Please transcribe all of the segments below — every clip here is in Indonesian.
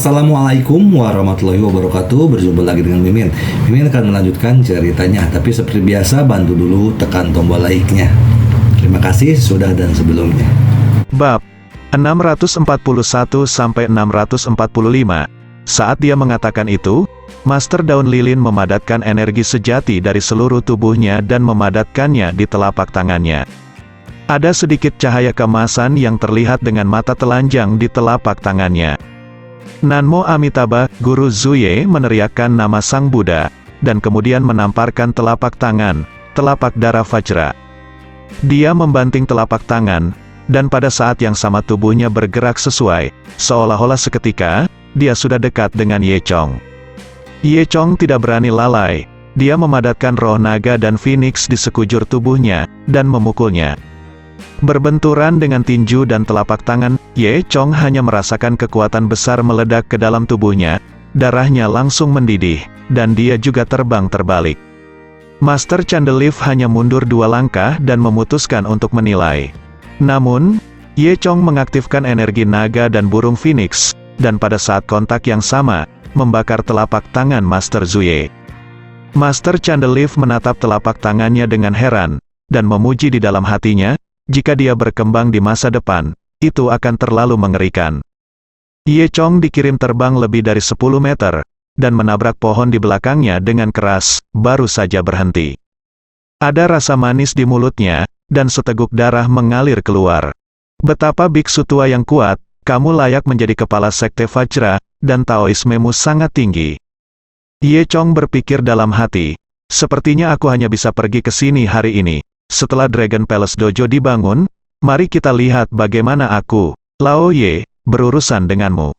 Assalamualaikum warahmatullahi wabarakatuh. Berjumpa lagi dengan Mimin. Mimin akan melanjutkan ceritanya, tapi seperti biasa bantu dulu tekan tombol like-nya. Terima kasih sudah dan sebelumnya. Bab 641-645. Saat dia mengatakan itu, Master Daun Lilin memadatkan energi sejati dari seluruh tubuhnya dan memadatkannya di telapak tangannya. Ada sedikit cahaya keemasan yang terlihat dengan mata telanjang di telapak tangannya. Nanmo Amitabha, Guru Zuye meneriakkan nama Sang Buddha, dan kemudian menamparkan telapak tangan, telapak darah Vajra. Dia membanting telapak tangan, dan pada saat yang sama tubuhnya bergerak sesuai, seolah-olah seketika, dia sudah dekat dengan Ye Chong. Ye Chong tidak berani lalai, dia memadatkan roh naga dan phoenix di sekujur tubuhnya, dan memukulnya. Berbenturan dengan tinju dan telapak tangan, Ye Chong hanya merasakan kekuatan besar meledak ke dalam tubuhnya, darahnya langsung mendidih, dan dia juga terbang terbalik. Master Chandelier hanya mundur 2 langkah dan memutuskan untuk menilai. Namun, Ye Chong mengaktifkan energi naga dan burung phoenix, dan pada saat kontak yang sama, membakar telapak tangan Master Zuye. Master Chandelier menatap telapak tangannya dengan heran, dan memuji di dalam hatinya, jika dia berkembang di masa depan, itu akan terlalu mengerikan. Ye Chong dikirim terbang lebih dari 10 meter, dan menabrak pohon di belakangnya dengan keras, baru saja berhenti. Ada rasa manis di mulutnya, dan seteguk darah mengalir keluar. Betapa biksu tua yang kuat, kamu layak menjadi kepala sekte Vajra, dan Taoismemu sangat tinggi. Ye Chong berpikir dalam hati, sepertinya aku hanya bisa pergi ke sini hari ini. Setelah Dragon Palace Dojo dibangun, mari kita lihat bagaimana aku, Lao Ye, berurusan denganmu.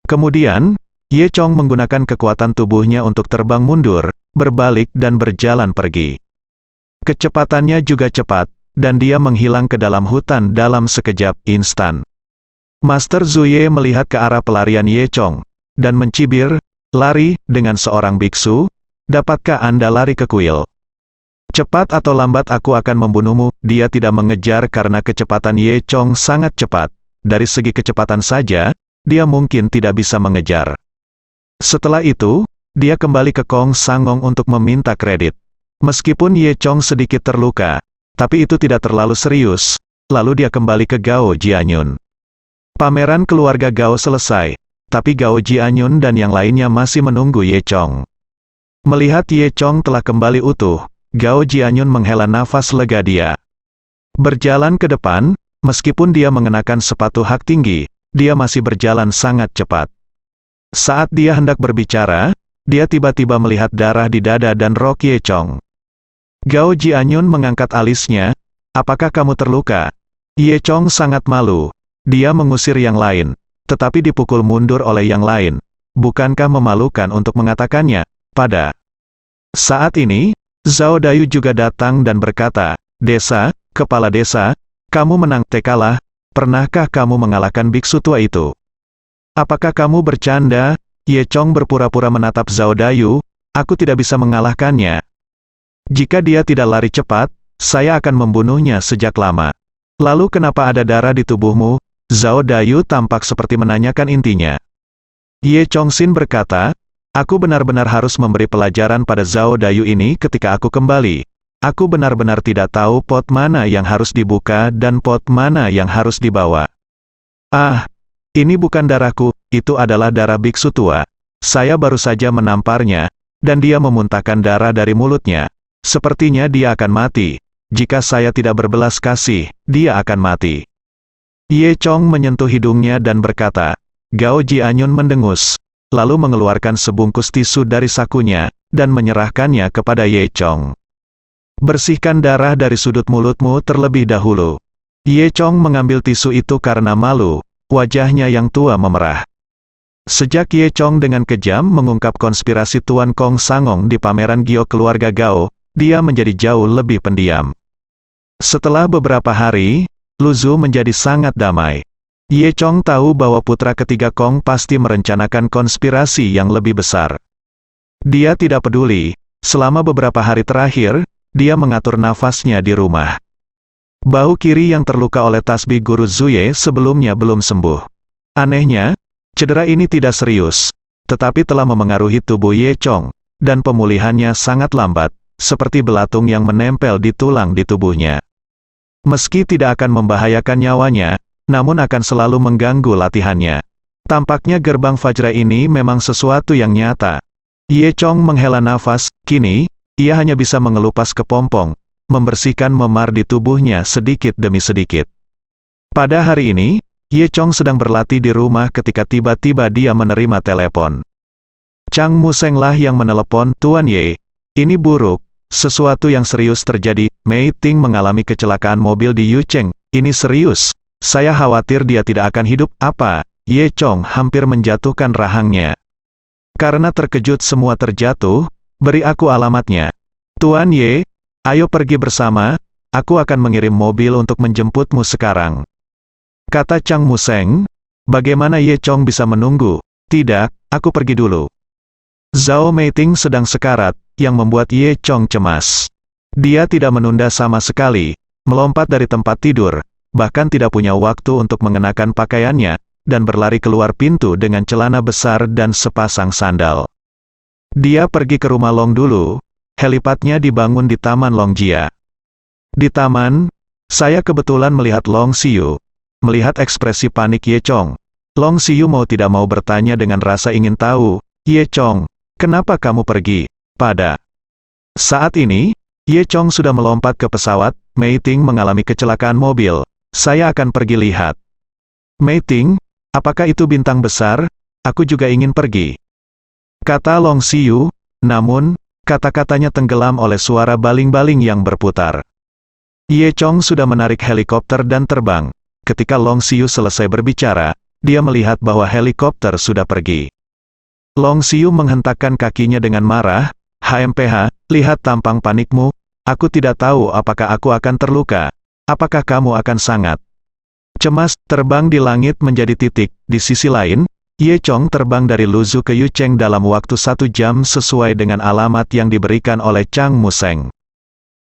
Kemudian, Ye Chong menggunakan kekuatan tubuhnya untuk terbang mundur, berbalik dan berjalan pergi. Kecepatannya juga cepat, dan dia menghilang ke dalam hutan dalam sekejap instan. Master Zuye melihat ke arah pelarian Ye Chong, dan mencibir, lari, dengan seorang biksu, dapatkah Anda lari ke kuil? Cepat atau lambat aku akan membunuhmu. Dia tidak mengejar karena kecepatan Ye Chong sangat cepat. Dari segi kecepatan saja, dia mungkin tidak bisa mengejar. Setelah itu, dia kembali ke Kong Sangong untuk meminta kredit. Meskipun Ye Chong sedikit terluka, tapi itu tidak terlalu serius, lalu dia kembali ke Gao Jianyun. Pameran keluarga Gao selesai, tapi Gao Jianyun dan yang lainnya masih menunggu Ye Chong. Melihat Ye Chong telah kembali utuh, Gao Jianyun menghela nafas lega dia. Berjalan ke depan, meskipun dia mengenakan sepatu hak tinggi, dia masih berjalan sangat cepat. Saat dia hendak berbicara, dia tiba-tiba melihat darah di dada dan rok Ye Chong. Gao Jianyun mengangkat alisnya, apakah kamu terluka? Ye Chong sangat malu. Dia mengusir yang lain, tetapi dipukul mundur oleh yang lain. Bukankah memalukan untuk mengatakannya? Pada saat ini, Zhao Dayu juga datang dan berkata, Desa, kepala desa, kamu menang kalah, pernahkah kamu mengalahkan biksu tua itu? Apakah kamu bercanda? Ye Chong berpura-pura menatap Zhao Dayu, aku tidak bisa mengalahkannya. Jika dia tidak lari cepat, saya akan membunuhnya sejak lama. Lalu kenapa ada darah di tubuhmu? Zhao Dayu tampak seperti menanyakan intinya. Ye Chongxin berkata, aku benar-benar harus memberi pelajaran pada Zhao Dayu ini ketika aku kembali. Aku benar-benar tidak tahu pot mana yang harus dibuka dan pot mana yang harus dibawa. Ah, ini bukan darahku, itu adalah darah biksu tua. Saya baru saja menamparnya, dan dia memuntahkan darah dari mulutnya. Sepertinya dia akan mati. Jika saya tidak berbelas kasih, dia akan mati. Ye Chong menyentuh hidungnya dan berkata, Gao Jianyun mendengus. Lalu mengeluarkan sebungkus tisu dari sakunya, dan menyerahkannya kepada Ye Chong. Bersihkan darah dari sudut mulutmu terlebih dahulu. Ye Chong mengambil tisu itu karena malu, wajahnya yang tua memerah. Sejak Ye Chong dengan kejam mengungkap konspirasi Tuan Kong Sangong di pameran giok keluarga Gao, dia menjadi jauh lebih pendiam. Setelah beberapa hari, Luzu menjadi sangat damai. Ye Chong tahu bahwa putra ketiga Kong pasti merencanakan konspirasi yang lebih besar. Dia tidak peduli, selama beberapa hari terakhir, dia mengatur nafasnya di rumah. Bahu kiri yang terluka oleh tasbih Guru Zuye sebelumnya belum sembuh. Anehnya, Cedera ini tidak serius, tetapi telah memengaruhi tubuh Ye Chong, dan pemulihannya sangat lambat, seperti belatung yang menempel di tulang di tubuhnya. Meski tidak akan membahayakan nyawanya, namun akan selalu mengganggu latihannya. Tampaknya gerbang Vajra ini memang sesuatu yang nyata. Ye Chong menghela nafas, kini, ia hanya bisa mengelupas kepompong, membersihkan memar di tubuhnya sedikit demi sedikit. Pada hari ini, Ye Chong sedang berlatih di rumah ketika tiba-tiba dia menerima telepon. Chang Museng lah yang menelepon, "Tuan Ye, ini buruk, sesuatu yang serius terjadi, Mei Ting mengalami kecelakaan mobil di Yucheng, ini serius, saya khawatir dia tidak akan hidup." "Apa?" Ye Chong hampir menjatuhkan rahangnya. Karena terkejut semua terjatuh, "Beri aku alamatnya." "Tuan Ye, ayo pergi bersama, aku akan mengirim mobil untuk menjemputmu sekarang," kata Chang Museng. Bagaimana Ye Chong bisa menunggu? "Tidak, aku pergi dulu." Zhao Meiting sedang sekarat, yang membuat Ye Chong cemas. Dia tidak menunda sama sekali, melompat dari tempat tidur, bahkan tidak punya waktu untuk mengenakan pakaiannya, dan berlari keluar pintu dengan celana besar dan sepasang sandal. Dia pergi ke rumah Long dulu, helipadnya dibangun di Taman Longjia. Di taman, saya kebetulan melihat Long Xiu. Melihat ekspresi panik Ye Chong, Long Xiu mau tidak mau bertanya dengan rasa ingin tahu, "Ye Chong, kenapa kamu pergi?" Pada saat ini, Ye Chong sudah melompat ke pesawat. "Mei Ting mengalami kecelakaan mobil, saya akan pergi lihat." "Mei Ting, apakah itu bintang besar? Aku juga ingin pergi," kata Long Xiu, namun, kata-katanya tenggelam oleh suara baling-baling yang berputar. Ye Chong sudah menarik helikopter dan terbang. Ketika Long Xiu selesai berbicara, dia melihat bahwa helikopter sudah pergi. Long Xiu menghentakkan kakinya dengan marah, "HMPH, lihat tampang panikmu, aku tidak tahu apakah aku akan terluka, apakah kamu akan sangat cemas." Terbang di langit menjadi titik. Di sisi lain, Ye Chong terbang dari Luzhu ke Yucheng dalam waktu 1 jam sesuai dengan alamat yang diberikan oleh Chang Museng.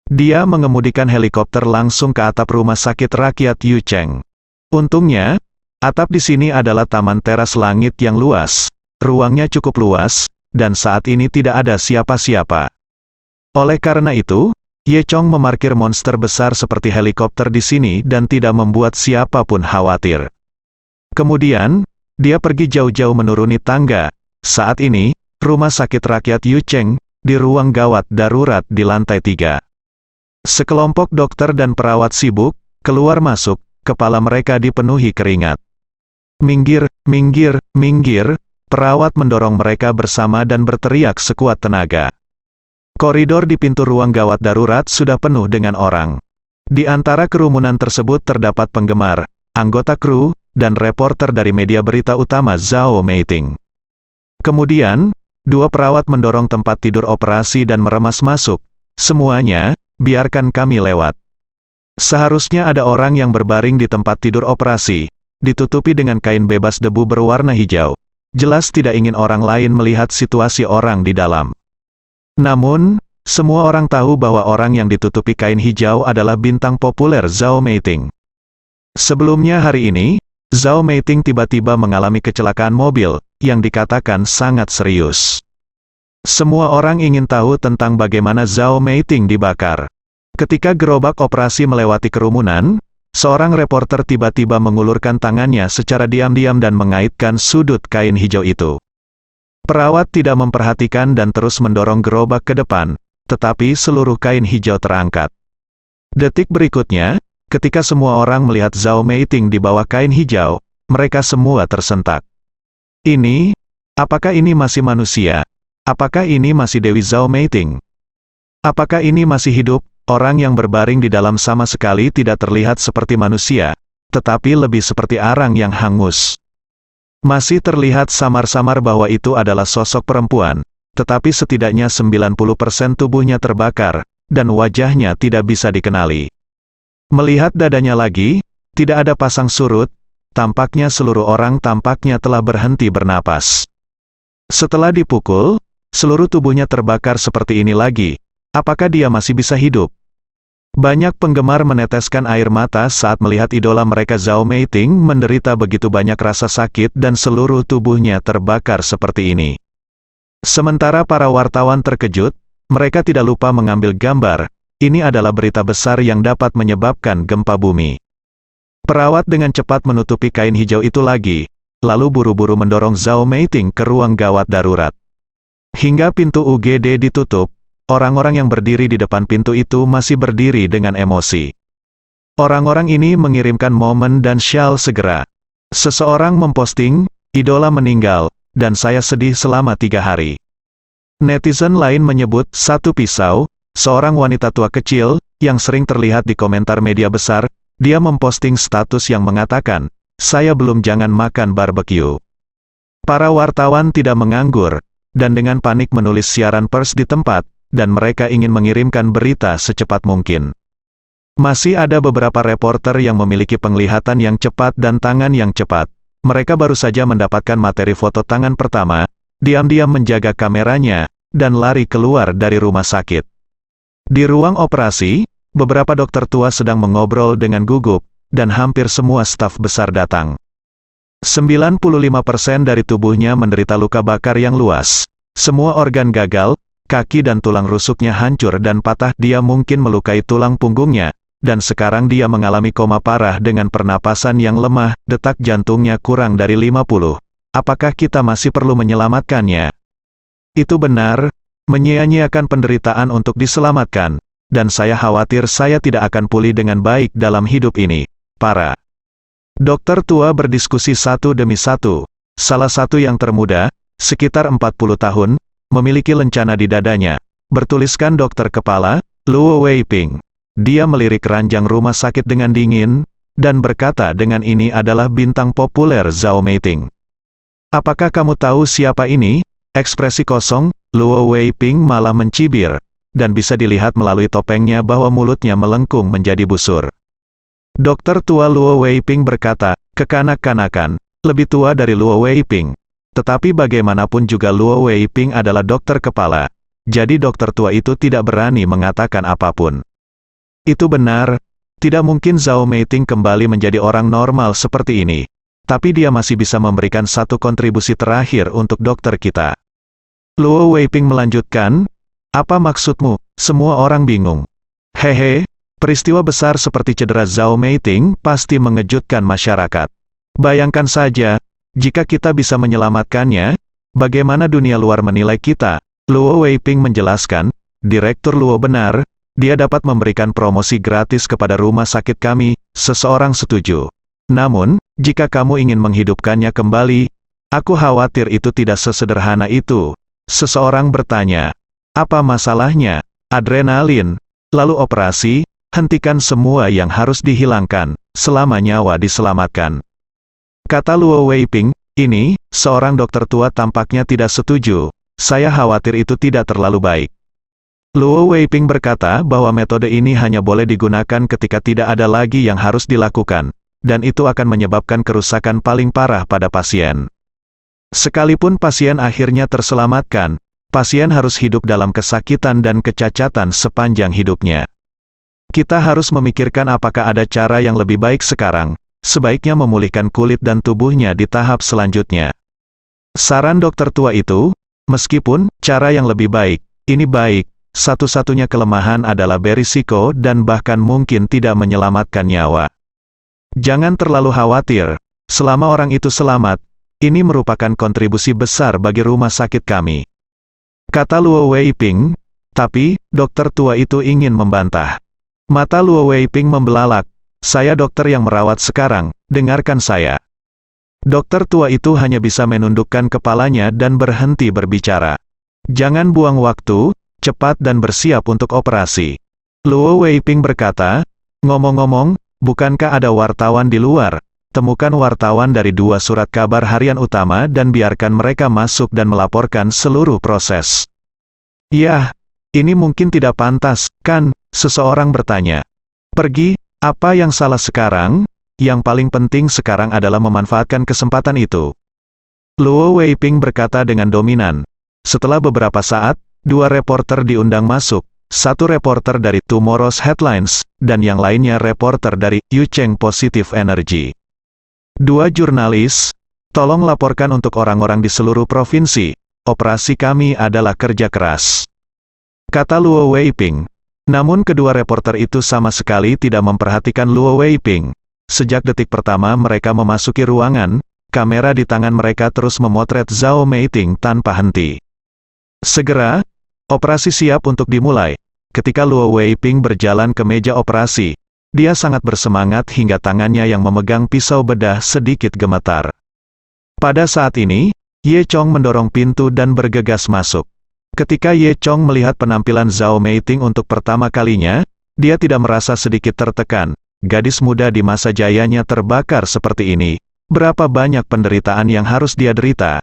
Dia mengemudikan helikopter langsung ke atap rumah sakit rakyat Yucheng. Untungnya, atap di sini adalah taman teras langit yang luas. Ruangnya cukup luas, dan saat ini tidak ada siapa-siapa. Oleh karena itu, Ye Chong memarkir monster besar seperti helikopter di sini dan tidak membuat siapapun khawatir. Kemudian, dia pergi jauh-jauh menuruni tangga. Saat ini, rumah sakit rakyat Yucheng, di ruang gawat darurat di lantai 3. Sekelompok dokter dan perawat sibuk, keluar masuk, kepala mereka dipenuhi keringat. "Minggir, minggir, minggir," perawat mendorong mereka bersama dan berteriak sekuat tenaga. Koridor di pintu ruang gawat darurat sudah penuh dengan orang. Di antara kerumunan tersebut terdapat penggemar, anggota kru, dan reporter dari media berita utama Zhao Meiting. Kemudian, 2 perawat mendorong tempat tidur operasi dan meremas masuk. "Semuanya, biarkan kami lewat." Seharusnya ada orang yang berbaring di tempat tidur operasi, ditutupi dengan kain bebas debu berwarna hijau. Jelas tidak ingin orang lain melihat situasi orang di dalam. Namun, semua orang tahu bahwa orang yang ditutupi kain hijau adalah bintang populer Zhao Meiting. Sebelumnya hari ini, Zhao Meiting tiba-tiba mengalami kecelakaan mobil, yang dikatakan sangat serius. Semua orang ingin tahu tentang bagaimana Zhao Meiting dibakar. Ketika gerobak operasi melewati kerumunan, seorang reporter tiba-tiba mengulurkan tangannya secara diam-diam dan mengaitkan sudut kain hijau itu. Perawat tidak memperhatikan dan terus mendorong gerobak ke depan, tetapi seluruh kain hijau terangkat. Detik berikutnya, ketika semua orang melihat Zhao Meiting di bawah kain hijau, mereka semua tersentak. Apakah ini masih manusia? Apakah ini masih Dewi Zhao Meiting? Apakah ini masih hidup? Orang yang berbaring di dalam sama sekali tidak terlihat seperti manusia, tetapi lebih seperti arang yang hangus. Masih terlihat samar-samar bahwa itu adalah sosok perempuan, tetapi setidaknya 90% tubuhnya terbakar, dan wajahnya tidak bisa dikenali. Melihat dadanya lagi, tidak ada pasang surut, tampaknya seluruh orang tampaknya telah berhenti bernapas. Setelah dipukul, seluruh tubuhnya terbakar seperti ini lagi. Apakah dia masih bisa hidup? Banyak penggemar meneteskan air mata saat melihat idola mereka Zhao Meiting menderita begitu banyak rasa sakit dan seluruh tubuhnya terbakar seperti ini. Sementara para wartawan terkejut, mereka tidak lupa mengambil gambar. Ini adalah berita besar yang dapat menyebabkan gempa bumi. Perawat dengan cepat menutupi kain hijau itu lagi, lalu buru-buru mendorong Zhao Meiting ke ruang gawat darurat. Hingga pintu UGD ditutup, orang-orang yang berdiri di depan pintu itu masih berdiri dengan emosi. Orang-orang ini mengirimkan momen dan syal segera. Seseorang memposting, idola meninggal, dan saya sedih selama 3 hari. Netizen lain menyebut satu pisau, seorang wanita tua kecil, yang sering terlihat di komentar media besar, dia memposting status yang mengatakan, saya belum jangan makan barbecue. Para wartawan tidak menganggur, dan dengan panik menulis siaran pers di tempat, dan mereka ingin mengirimkan berita secepat mungkin. Masih ada beberapa reporter yang memiliki penglihatan yang cepat dan tangan yang cepat. Mereka baru saja mendapatkan materi foto tangan pertama, diam-diam menjaga kameranya, dan lari keluar dari rumah sakit. Di ruang operasi, beberapa dokter tua sedang mengobrol dengan gugup, dan hampir semua staf besar datang. 95% dari tubuhnya menderita luka bakar yang luas. Semua organ gagal, kaki dan tulang rusuknya hancur dan patah, dia mungkin melukai tulang punggungnya, dan sekarang dia mengalami koma parah dengan pernapasan yang lemah, detak jantungnya kurang dari 50. Apakah kita masih perlu menyelamatkannya? Itu benar, menyia-nyiakan penderitaan untuk diselamatkan, dan saya khawatir saya tidak akan pulih dengan baik dalam hidup ini. Para dokter tua berdiskusi satu demi satu. Salah satu yang termuda, sekitar 40 tahun, memiliki lencana di dadanya, bertuliskan dokter kepala, Luo Weiping. Dia melirik ranjang rumah sakit dengan dingin, dan berkata dengan ini adalah bintang populer Zhao Meiting. Apakah kamu tahu siapa ini? Ekspresi kosong, Luo Weiping malah mencibir, dan bisa dilihat melalui topengnya bahwa mulutnya melengkung menjadi busur. Dokter tua Luo Weiping berkata, kekanak-kanakan, lebih tua dari Luo Weiping. Tetapi bagaimanapun juga Luo Weiping adalah dokter kepala, jadi dokter tua itu tidak berani mengatakan apapun. Itu benar, tidak mungkin Zhao Meiting kembali menjadi orang normal seperti ini. Tapi dia masih bisa memberikan satu kontribusi terakhir untuk dokter kita. Luo Weiping melanjutkan, apa maksudmu? Semua orang bingung. Hehe, peristiwa besar seperti cedera Zhao Meiting pasti mengejutkan masyarakat. Bayangkan saja, jika kita bisa menyelamatkannya, bagaimana dunia luar menilai kita? Luo Weiping menjelaskan, Direktur Luo benar, dia dapat memberikan promosi gratis kepada rumah sakit kami, seseorang setuju. Namun, jika kamu ingin menghidupkannya kembali, aku khawatir itu tidak sesederhana itu. Seseorang bertanya, apa masalahnya? Adrenalin, lalu operasi, hentikan semua yang harus dihilangkan, selama nyawa diselamatkan. Kata Luo Weiping, ini, seorang dokter tua tampaknya tidak setuju. Saya khawatir itu tidak terlalu baik. Luo Weiping berkata bahwa metode ini hanya boleh digunakan ketika tidak ada lagi yang harus dilakukan, dan itu akan menyebabkan kerusakan paling parah pada pasien. Sekalipun pasien akhirnya terselamatkan, pasien harus hidup dalam kesakitan dan kecacatan sepanjang hidupnya. Kita harus memikirkan apakah ada cara yang lebih baik sekarang. Sebaiknya memulihkan kulit dan tubuhnya di tahap selanjutnya. Saran dokter tua itu, meskipun cara yang lebih baik, ini baik, satu-satunya kelemahan adalah berisiko dan bahkan mungkin tidak menyelamatkan nyawa. Jangan terlalu khawatir, selama orang itu selamat, ini merupakan kontribusi besar bagi rumah sakit kami. Kata Luo Weiping, tapi, dokter tua itu ingin membantah. Mata Luo Weiping membelalak. Saya dokter yang merawat sekarang, dengarkan saya. Dokter tua itu hanya bisa menundukkan kepalanya dan berhenti berbicara. Jangan buang waktu, cepat dan bersiap untuk operasi. Luo Weiping berkata, ngomong-ngomong, bukankah ada wartawan di luar? Temukan wartawan dari 2 surat kabar harian utama dan biarkan mereka masuk dan melaporkan seluruh proses. Yah, ini mungkin tidak pantas, kan? Seseorang bertanya. Pergi. Apa yang salah sekarang? Yang paling penting sekarang adalah memanfaatkan kesempatan itu. Luo Weiping berkata dengan dominan. Setelah beberapa saat, 2 reporter diundang masuk, satu reporter dari Tomorrow's Headlines, dan yang lainnya reporter dari Yucheng Positive Energy. Dua jurnalis, tolong laporkan untuk orang-orang di seluruh provinsi, operasi kami adalah kerja keras, kata Luo Weiping. Namun kedua reporter itu sama sekali tidak memperhatikan Luo Weiping. Sejak detik pertama mereka memasuki ruangan, kamera di tangan mereka terus memotret Zhao Meiting tanpa henti. Segera, operasi siap untuk dimulai. Ketika Luo Weiping berjalan ke meja operasi, dia sangat bersemangat hingga tangannya yang memegang pisau bedah sedikit gemetar. Pada saat ini, Ye Chong mendorong pintu dan bergegas masuk. Ketika Ye Chong melihat penampilan Zhao Meiting untuk pertama kalinya, dia tidak merasa sedikit tertekan. Gadis muda di masa jayanya terbakar seperti ini. Berapa banyak penderitaan yang harus dia derita?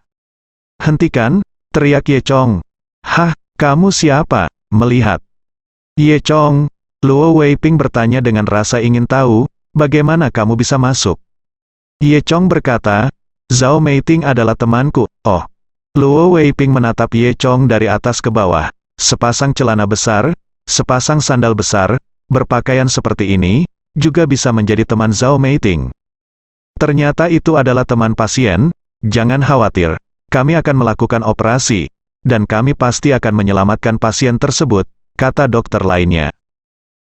Hentikan, teriak Ye Chong. Hah, kamu siapa? Melihat Ye Chong, Luo Weiping bertanya dengan rasa ingin tahu, bagaimana kamu bisa masuk? Ye Chong berkata, Zhao Meiting adalah temanku. Oh. Luo Weiping menatap Ye Chong dari atas ke bawah. Sepasang celana besar, sepasang sandal besar, berpakaian seperti ini, juga bisa menjadi teman Zhao Meiting. Ternyata itu adalah teman pasien. Jangan khawatir, kami akan melakukan operasi, dan kami pasti akan menyelamatkan pasien tersebut, kata dokter lainnya.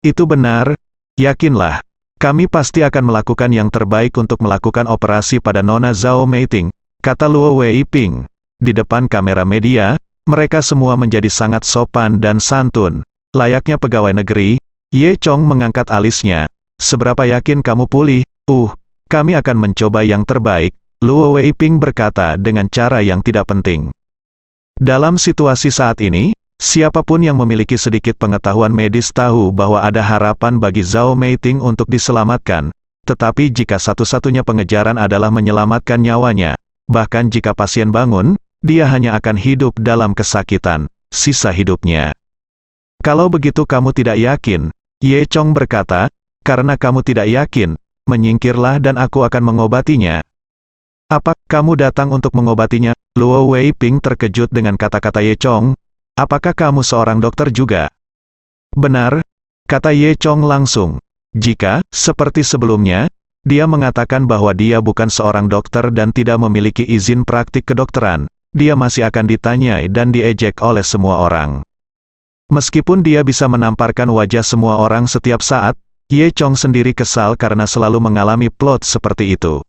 Itu benar, yakinlah, kami pasti akan melakukan yang terbaik untuk melakukan operasi pada Nona Zhao Meiting, kata Luo Weiping. Di depan kamera media, mereka semua menjadi sangat sopan dan santun. Layaknya pegawai negeri, Ye Chong mengangkat alisnya. Seberapa yakin kamu pulih? Kami akan mencoba yang terbaik, Luo Weiping berkata dengan cara yang tidak penting. Dalam situasi saat ini, siapapun yang memiliki sedikit pengetahuan medis tahu bahwa ada harapan bagi Zhao Meiting untuk diselamatkan. Tetapi jika satu-satunya pengejaran adalah menyelamatkan nyawanya, bahkan jika pasien bangun, dia hanya akan hidup dalam kesakitan, sisa hidupnya. Kalau begitu kamu tidak yakin, Ye Chong berkata, karena kamu tidak yakin, menyingkirlah dan aku akan mengobatinya. Apa, kamu datang untuk mengobatinya? Luo Weiping terkejut dengan kata-kata Ye Chong. Apakah kamu seorang dokter juga? Benar, kata Ye Chong langsung. Jika, seperti sebelumnya, dia mengatakan bahwa dia bukan seorang dokter dan tidak memiliki izin praktik kedokteran, dia masih akan ditanyai dan diejek oleh semua orang. Meskipun dia bisa menamparkan wajah semua orang setiap saat, Ye Chong sendiri kesal karena selalu mengalami plot seperti itu.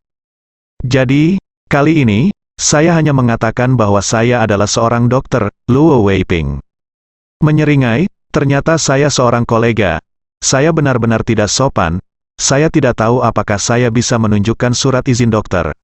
Jadi, kali ini, saya hanya mengatakan bahwa saya adalah seorang dokter, Luo Weiping. Menyeringai, ternyata saya seorang kolega. Saya benar-benar tidak sopan, saya tidak tahu apakah saya bisa menunjukkan surat izin dokter.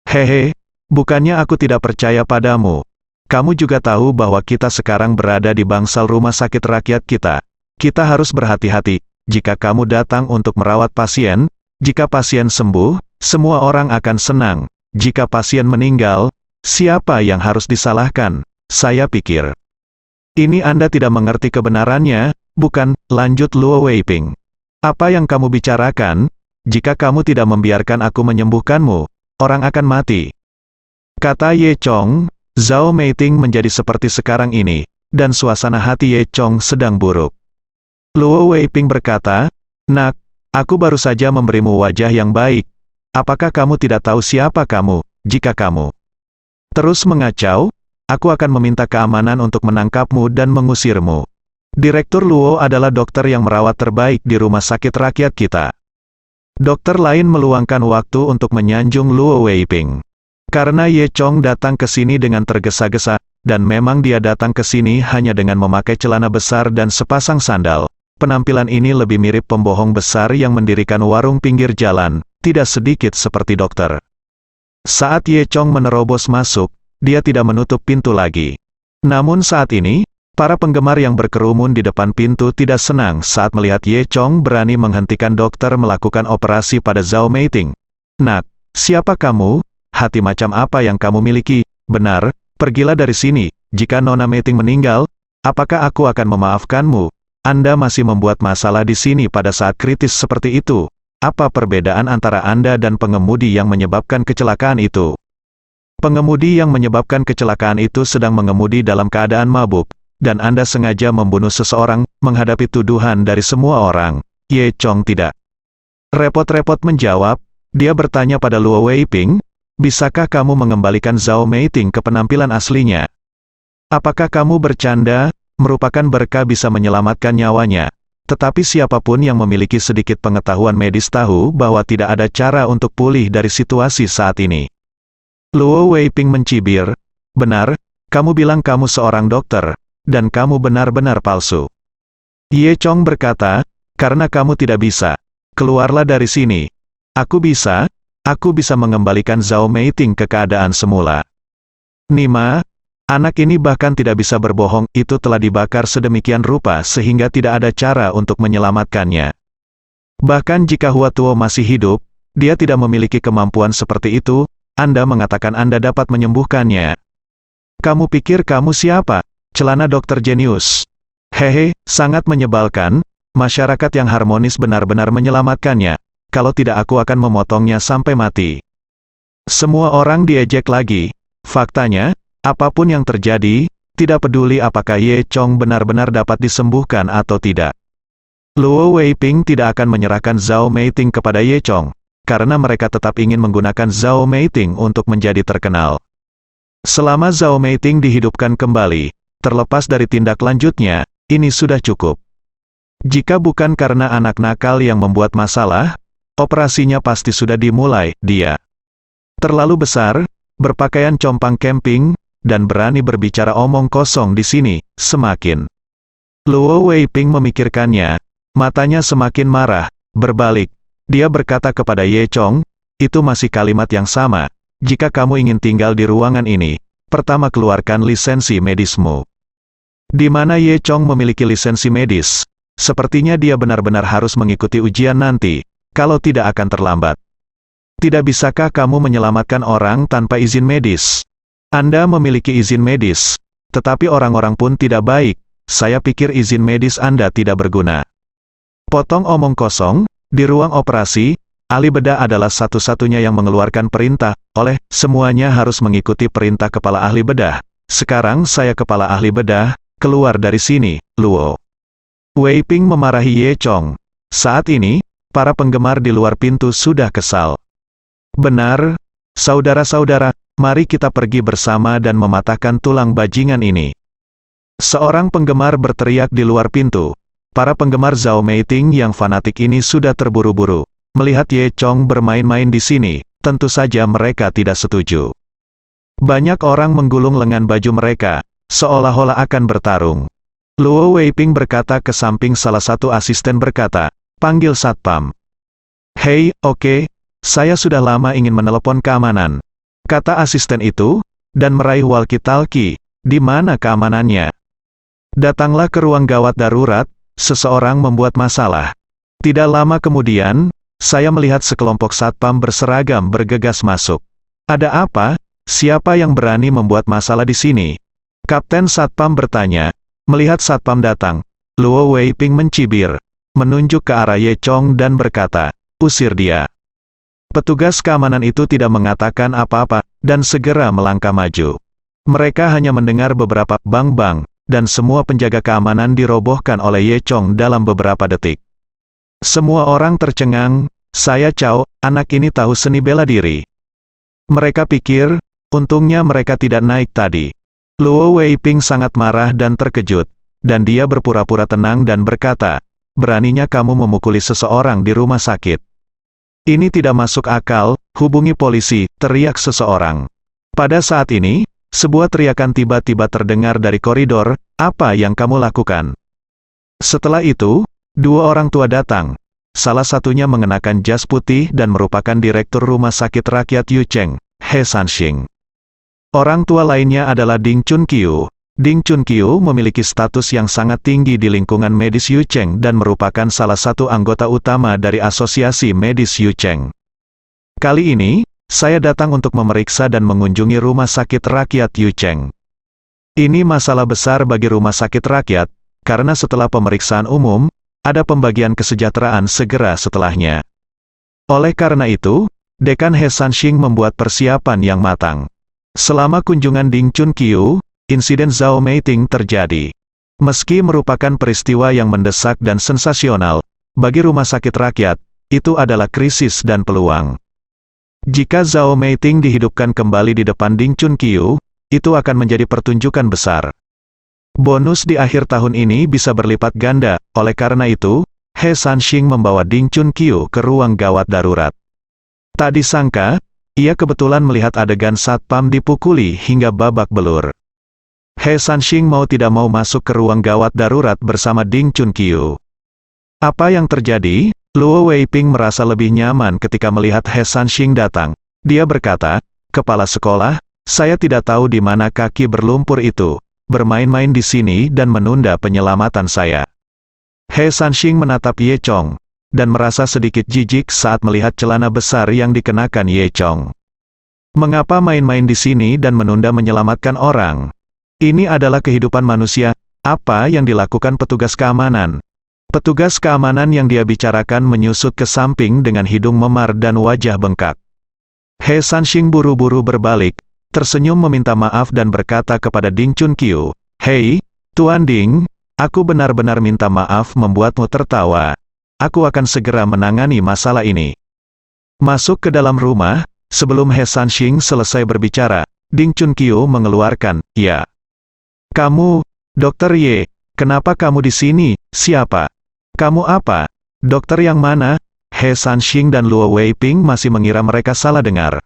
Hehe. Bukannya aku tidak percaya padamu. Kamu juga tahu bahwa kita sekarang berada di bangsal rumah sakit rakyat kita. Kita harus berhati-hati. Jika kamu datang untuk merawat pasien, jika pasien sembuh, semua orang akan senang. Jika pasien meninggal, siapa yang harus disalahkan? Saya pikir. Ini Anda tidak mengerti kebenarannya, bukan? Lanjut Luo Weiping. Apa yang kamu bicarakan? Jika kamu tidak membiarkan aku menyembuhkanmu, orang akan mati. Kata Ye Chong, Zhao Meiting menjadi seperti sekarang ini, dan suasana hati Ye Chong sedang buruk. Luo Weiping berkata, Nak, aku baru saja memberimu wajah yang baik. Apakah kamu tidak tahu siapa kamu? Jika kamu terus mengacau, aku akan meminta keamanan untuk menangkapmu dan mengusirmu. Direktur Luo adalah dokter yang merawat terbaik di rumah sakit rakyat kita. Dokter lain meluangkan waktu untuk menyanjung Luo Weiping. Karena Ye Chong datang ke sini dengan tergesa-gesa, dan memang dia datang ke sini hanya dengan memakai celana besar dan sepasang sandal. Penampilan ini lebih mirip pembohong besar yang mendirikan warung pinggir jalan, tidak sedikit seperti dokter. Saat Ye Chong menerobos masuk, dia tidak menutup pintu lagi. Namun saat ini, para penggemar yang berkerumun di depan pintu tidak senang saat melihat Ye Chong berani menghentikan dokter melakukan operasi pada Zhao Meiting. Nak, siapa kamu? Hati macam apa yang kamu miliki? Benar, pergilah dari sini. Jika Nona Meiting meninggal, apakah aku akan memaafkanmu? Anda masih membuat masalah di sini pada saat kritis seperti itu. Apa perbedaan antara Anda dan pengemudi yang menyebabkan kecelakaan itu? Pengemudi yang menyebabkan kecelakaan itu sedang mengemudi dalam keadaan mabuk. dan Anda sengaja membunuh seseorang, menghadapi tuduhan dari semua orang. Ye Chong tidak repot-repot menjawab. Dia bertanya pada Luo Weiping, bisakah kamu mengembalikan Zhao Meiting ke penampilan aslinya? Apakah kamu bercanda? Merupakan berkah bisa menyelamatkan nyawanya. Tetapi siapapun yang memiliki sedikit pengetahuan medis tahu bahwa tidak ada cara untuk pulih dari situasi saat ini. Luo Weiping mencibir, benar, kamu bilang kamu seorang dokter, dan kamu benar-benar palsu. Ye Chong berkata, karena kamu tidak bisa, keluarlah dari sini. Aku bisa mengembalikan Zhao Meiting ke keadaan semula. Nima, anak ini bahkan tidak bisa berbohong, itu telah dibakar sedemikian rupa sehingga tidak ada cara untuk menyelamatkannya. Bahkan jika Hua Tuo masih hidup, dia tidak memiliki kemampuan seperti itu. Anda mengatakan Anda dapat menyembuhkannya. Kamu pikir kamu siapa? Celana dokter jenius. Hehe, sangat menyebalkan. Masyarakat yang harmonis benar-benar menyelamatkannya. Kalau tidak aku akan memotongnya sampai mati. Semua orang diejek lagi. Faktanya, apapun yang terjadi, tidak peduli apakah Ye Chong benar-benar dapat disembuhkan atau tidak. Luo Weiping tidak akan menyerahkan Zhao Meiting kepada Ye Chong, karena mereka tetap ingin menggunakan Zhao Meiting untuk menjadi terkenal. Selama Zhao Meiting dihidupkan kembali, terlepas dari tindak lanjutnya, ini sudah cukup. Jika bukan karena anak nakal yang membuat masalah, operasinya pasti sudah dimulai. Dia terlalu besar, berpakaian compang camping, dan berani berbicara omong kosong di sini. Semakin Luo Weiping memikirkannya, matanya semakin marah. Berbalik, dia berkata kepada Ye Chong, itu masih kalimat yang sama. Jika kamu ingin tinggal di ruangan ini, pertama keluarkan lisensi medismu. Di mana Ye Chong memiliki lisensi medis? Sepertinya dia benar-benar harus mengikuti ujian nanti, kalau tidak akan terlambat. Tidak bisakah kamu menyelamatkan orang tanpa izin medis? Anda memiliki izin medis, tetapi orang-orang pun tidak baik. Saya pikir izin medis Anda tidak berguna. Potong omong kosong, di ruang operasi, ahli bedah adalah satu-satunya yang mengeluarkan perintah, semuanya harus mengikuti perintah kepala ahli bedah. Sekarang saya kepala ahli bedah, keluar dari sini, Luo Weiping memarahi Ye Chong. Saat ini, para penggemar di luar pintu sudah kesal. Benar, saudara-saudara, mari kita pergi bersama dan mematahkan tulang bajingan ini. Seorang penggemar berteriak di luar pintu. Para penggemar Zhao Meiting yang fanatik ini sudah terburu-buru. Melihat Ye Chong bermain-main di sini, tentu saja mereka tidak setuju. Banyak orang menggulung lengan baju mereka, seolah-olah akan bertarung. Luo Weiping berkata ke samping salah satu asisten berkata, panggil satpam. Hei, oke, saya sudah lama ingin menelepon keamanan. Kata asisten itu, dan meraih walkie-talkie, di mana keamanannya? Datanglah ke ruang gawat darurat, seseorang membuat masalah. Tidak lama kemudian, saya melihat sekelompok satpam berseragam bergegas masuk. Ada apa? Siapa yang berani membuat masalah di sini? Kapten satpam bertanya. Melihat satpam datang, Luo Weiping mencibir, menunjuk ke arah Ye Chong dan berkata, usir dia. Petugas keamanan itu tidak mengatakan apa-apa, dan segera melangkah maju. Mereka hanya mendengar beberapa bang-bang, dan semua penjaga keamanan dirobohkan oleh Ye Chong dalam beberapa detik. Semua orang tercengang, saya Cao, anak ini tahu seni bela diri. Mereka pikir, untungnya mereka tidak naik tadi. Luo Weiping sangat marah dan terkejut, dan dia berpura-pura tenang dan berkata, beraninya kamu memukuli seseorang di rumah sakit. Ini tidak masuk akal, hubungi polisi, teriak seseorang. Pada saat ini, sebuah teriakan tiba-tiba terdengar dari koridor, apa yang kamu lakukan? Setelah itu, dua orang tua datang. Salah satunya mengenakan jas putih dan merupakan direktur rumah sakit rakyat Yucheng, He Sanxing. Orang tua lainnya adalah Ding Chunqiu. Ding Chunqiu memiliki status yang sangat tinggi di lingkungan medis Yucheng dan merupakan salah satu anggota utama dari Asosiasi Medis Yucheng. Kali ini, saya datang untuk memeriksa dan mengunjungi rumah sakit rakyat Yucheng. Ini masalah besar bagi rumah sakit rakyat, karena setelah pemeriksaan umum, ada pembagian kesejahteraan segera setelahnya. Oleh karena itu, Dekan He Sanxing membuat persiapan yang matang. Selama kunjungan Ding Chunqiu, insiden Zhao Meiting terjadi. Meski merupakan peristiwa yang mendesak dan sensasional, bagi rumah sakit rakyat, itu adalah krisis dan peluang. Jika Zhao Meiting dihidupkan kembali di depan Ding Chunqiu, itu akan menjadi pertunjukan besar. Bonus di akhir tahun ini bisa berlipat ganda, oleh karena itu, He Sanxing membawa Ding Chunqiu ke ruang gawat darurat. Tak disangka, ia kebetulan melihat adegan satpam dipukuli hingga babak belur. He Sanxing mau tidak mau masuk ke ruang gawat darurat bersama Ding Chunqiu. Apa yang terjadi? Luo Weiping merasa lebih nyaman ketika melihat He Sanxing datang. Dia berkata, "Kepala sekolah, saya tidak tahu di mana kaki berlumpur itu, bermain-main di sini dan menunda penyelamatan saya." He Sanxing menatap Ye Chong, dan merasa sedikit jijik saat melihat celana besar yang dikenakan Ye Chong. Mengapa main-main di sini dan menunda menyelamatkan orang? Ini adalah kehidupan manusia. Apa yang dilakukan petugas keamanan? Petugas keamanan yang dia bicarakan menyusut ke samping dengan hidung memar dan wajah bengkak. He Sanxing buru-buru berbalik, tersenyum meminta maaf dan berkata kepada Ding Chunqiu, "Hei, Tuan Ding, aku benar-benar minta maaf membuatmu tertawa. Aku akan segera menangani masalah ini." Masuk ke dalam rumah, sebelum He Sanxing selesai berbicara, Ding Chunqiu mengeluarkan, "Ya. Kamu, Dokter Ye, kenapa kamu di sini? Siapa? Kamu apa? Dokter yang mana?" He Sanxing dan Luo Weiping masih mengira mereka salah dengar.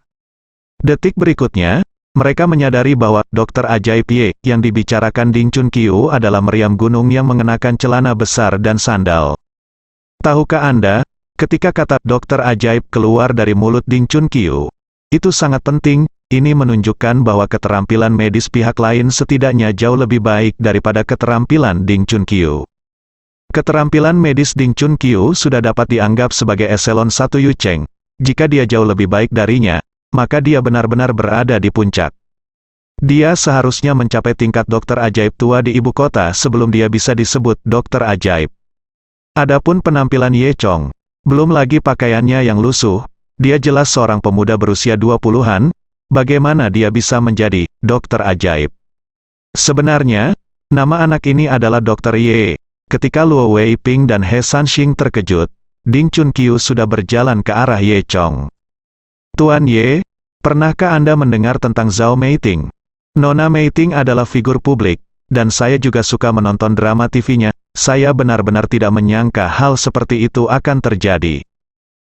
Detik berikutnya, mereka menyadari bahwa Dokter Ajaib Ye yang dibicarakan Ding Chunqiu adalah meriam gunung yang mengenakan celana besar dan sandal. Tahukah Anda, ketika kata Dokter Ajaib keluar dari mulut Ding Chunqiu, itu sangat penting. Ini menunjukkan bahwa keterampilan medis pihak lain setidaknya jauh lebih baik daripada keterampilan Ding Chunqiu. Keterampilan medis Ding Chunqiu sudah dapat dianggap sebagai eselon 1 Yu Cheng. Jika dia jauh lebih baik darinya, maka dia benar-benar berada di puncak. Dia seharusnya mencapai tingkat dokter ajaib tua di ibu kota sebelum dia bisa disebut dokter ajaib. Adapun penampilan Ye Chong, belum lagi pakaiannya yang lusuh, dia jelas seorang pemuda berusia 20-an, bagaimana dia bisa menjadi dokter ajaib? Sebenarnya, nama anak ini adalah Dokter Ye. Ketika Luo Weiping dan He Sanxing terkejut, Ding Chunqiu sudah berjalan ke arah Ye Chong. "Tuan Ye, pernahkah Anda mendengar tentang Zhao Meiting? Nona Meiting adalah figur publik, dan saya juga suka menonton drama TV-nya. Saya benar-benar tidak menyangka hal seperti itu akan terjadi."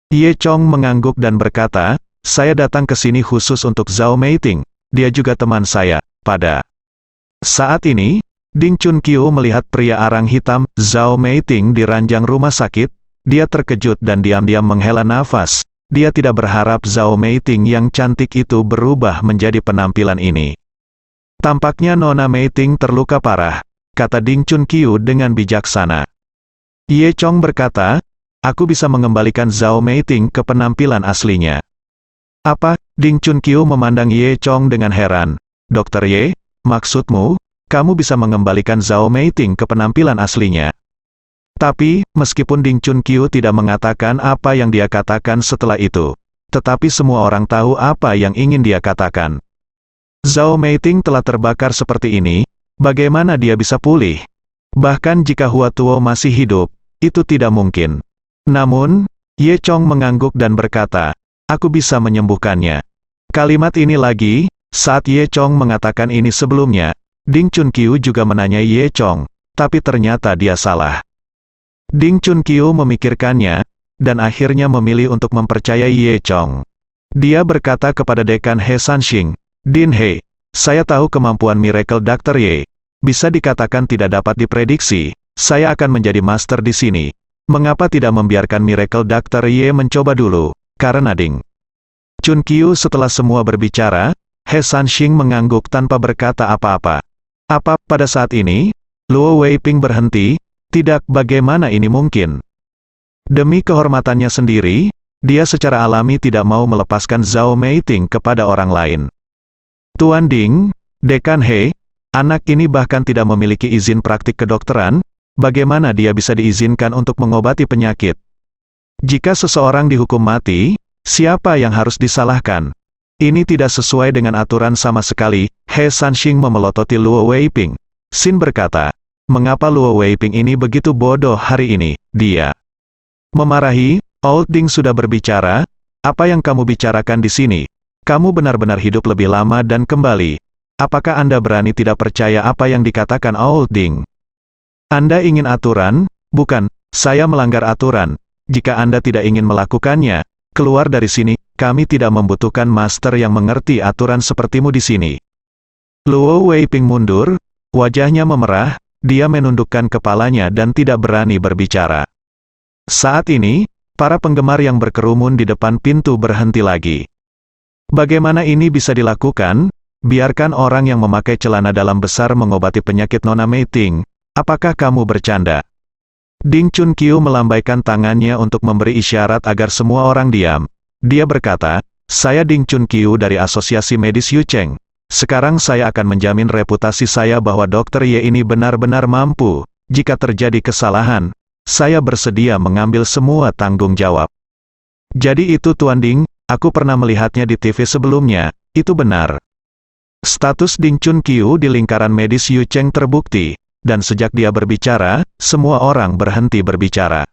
Ye Chong mengangguk dan berkata, "Saya datang ke sini khusus untuk Zhao Meiting. Dia juga teman saya." Pada saat ini, Ding Chunqiu melihat pria arang hitam, Zhao Meiting di ranjang rumah sakit. Dia terkejut dan diam-diam menghela nafas. Dia tidak berharap Zhao Meiting yang cantik itu berubah menjadi penampilan ini. "Tampaknya Nona Meiting terluka parah," kata Ding Chunqiu dengan bijaksana. Ye Chong berkata, "Aku bisa mengembalikan Zhao Meiting ke penampilan aslinya." "Apa?" Ding Chunqiu memandang Ye Chong dengan heran. "Dokter Ye, maksudmu, kamu bisa mengembalikan Zhao Meiting ke penampilan aslinya?" Tapi, meskipun Ding Chunqiu tidak mengatakan apa yang dia katakan setelah itu, tetapi semua orang tahu apa yang ingin dia katakan. Zhao Meiting telah terbakar seperti ini, bagaimana dia bisa pulih? Bahkan jika Hua Tuo masih hidup, itu tidak mungkin. Namun, Ye Chong mengangguk dan berkata, "Aku bisa menyembuhkannya." Kalimat ini lagi, saat Ye Chong mengatakan ini sebelumnya, Ding Chunqiu juga menanyai Ye Chong, tapi ternyata dia salah. Ding Chunqiu memikirkannya, dan akhirnya memilih untuk mempercayai Ye Chong. Dia berkata kepada Dekan He Sanxing, "Din He, saya tahu kemampuan Miracle Dr. Ye. Bisa dikatakan tidak dapat diprediksi. Saya akan menjadi master di sini. Mengapa tidak membiarkan Miracle Dr. Ye mencoba dulu?" Karena Ding Chunqiu setelah semua berbicara, He Sanxing mengangguk tanpa berkata apa-apa. "Apa, pada saat ini?" Luo Weiping berhenti. "Tidak, bagaimana ini mungkin?" Demi kehormatannya sendiri, dia secara alami tidak mau melepaskan Zhao Meiting kepada orang lain. "Tuan Ding, Dekan He, anak ini bahkan tidak memiliki izin praktik kedokteran, bagaimana dia bisa diizinkan untuk mengobati penyakit? Jika seseorang dihukum mati, siapa yang harus disalahkan? Ini tidak sesuai dengan aturan sama sekali." He Sanxing memelototi Luo Weiping. Xin berkata, Mengapa Luo Weiping ini begitu bodoh hari ini? Dia memarahi. Old Ding sudah berbicara. Apa yang kamu bicarakan di sini? Kamu benar-benar hidup lebih lama dan kembali. Apakah Anda berani tidak percaya apa yang dikatakan Old Ding? Anda ingin aturan? Bukan, saya melanggar aturan. Jika Anda tidak ingin melakukannya, keluar dari sini. Kami tidak membutuhkan master yang mengerti aturan sepertimu di sini. Luo Weiping mundur, wajahnya memerah, dia menundukkan kepalanya dan tidak berani berbicara. Saat ini, para penggemar yang berkerumun di depan pintu berhenti lagi. Bagaimana ini bisa dilakukan? Biarkan orang yang memakai celana dalam besar mengobati penyakit Nona Meiting. Apakah kamu bercanda? Ding Chunqiu melambaikan tangannya untuk memberi isyarat agar semua orang diam. Dia berkata, saya Ding Chunqiu dari Asosiasi Medis Yucheng. Sekarang saya akan menjamin reputasi saya bahwa Dr. Ye ini benar-benar mampu. Jika terjadi kesalahan, saya bersedia mengambil semua tanggung jawab. Jadi itu Tuan Ding, aku pernah melihatnya di TV sebelumnya, itu benar. Status Ding Chunqiu di lingkaran medis Yucheng terbukti, dan sejak dia berbicara, semua orang berhenti berbicara.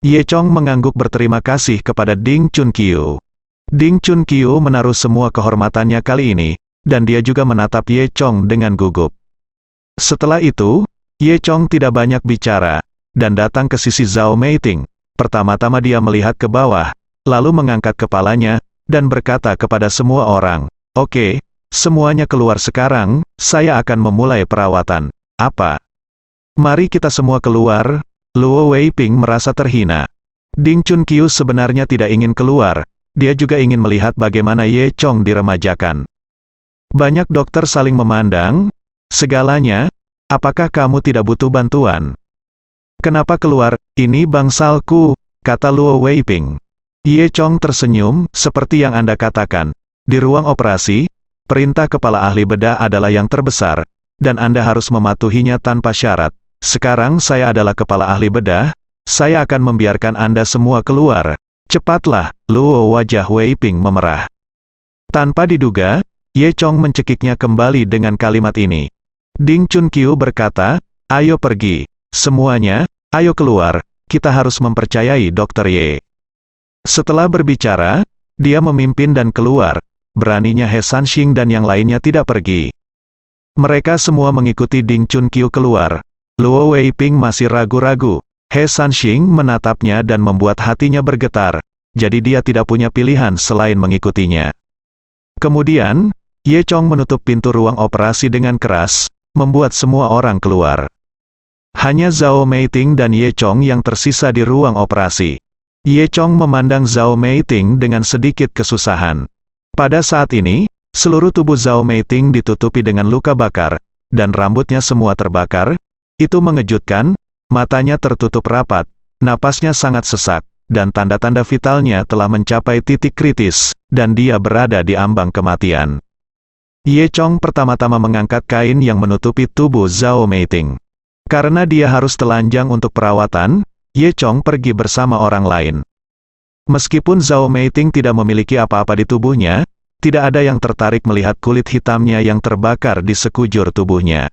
Ye Chong mengangguk berterima kasih kepada Ding Chunqiu. Ding Chunqiu menaruh semua kehormatannya kali ini, dan dia juga menatap Ye Chong dengan gugup. Setelah itu, Ye Chong tidak banyak bicara, dan datang ke sisi Zhao Meiting. Pertama-tama dia melihat ke bawah, lalu mengangkat kepalanya, dan berkata kepada semua orang, "Oke, semuanya keluar sekarang, saya akan memulai perawatan." Apa? Mari kita semua keluar. Luo Weiping merasa terhina. Ding Chunqiu sebenarnya tidak ingin keluar, dia juga ingin melihat bagaimana Ye Chong diremajakan. Banyak dokter saling memandang. Segalanya, apakah kamu tidak butuh bantuan? Kenapa keluar? Ini bangsalku, kata Luo Weiping. Ye Chong tersenyum, seperti yang Anda katakan. Di ruang operasi, perintah kepala ahli bedah adalah yang terbesar, dan Anda harus mematuhinya tanpa syarat. Sekarang saya adalah kepala ahli bedah, saya akan membiarkan Anda semua keluar. Cepatlah, Luo wajah Weiping memerah. Tanpa diduga, Ye Chong mencekiknya kembali dengan kalimat ini. Ding Chunqiu berkata, ayo pergi. Semuanya, ayo keluar, kita harus mempercayai Dr. Ye. Setelah berbicara, dia memimpin dan keluar. Beraninya He Sanxing dan yang lainnya tidak pergi. Mereka semua mengikuti Ding Chunqiu keluar. Luo Weiping masih ragu-ragu. He Sanxing menatapnya dan membuat hatinya bergetar. Jadi dia tidak punya pilihan selain mengikutinya. Kemudian, Ye Chong menutup pintu ruang operasi dengan keras, membuat semua orang keluar. Hanya Zhao Meiting dan Ye Chong yang tersisa di ruang operasi. Ye Chong memandang Zhao Meiting dengan sedikit kesusahan. Pada saat ini, seluruh tubuh Zhao Meiting ditutupi dengan luka bakar, dan rambutnya semua terbakar. Itu mengejutkan, matanya tertutup rapat, napasnya sangat sesak, dan tanda-tanda vitalnya telah mencapai titik kritis, dan dia berada di ambang kematian. Ye Chong pertama-tama mengangkat kain yang menutupi tubuh Zhao Meiting. Karena dia harus telanjang untuk perawatan, Ye Chong pergi bersama orang lain. Meskipun Zhao Meiting tidak memiliki apa-apa di tubuhnya, tidak ada yang tertarik melihat kulit hitamnya yang terbakar di sekujur tubuhnya.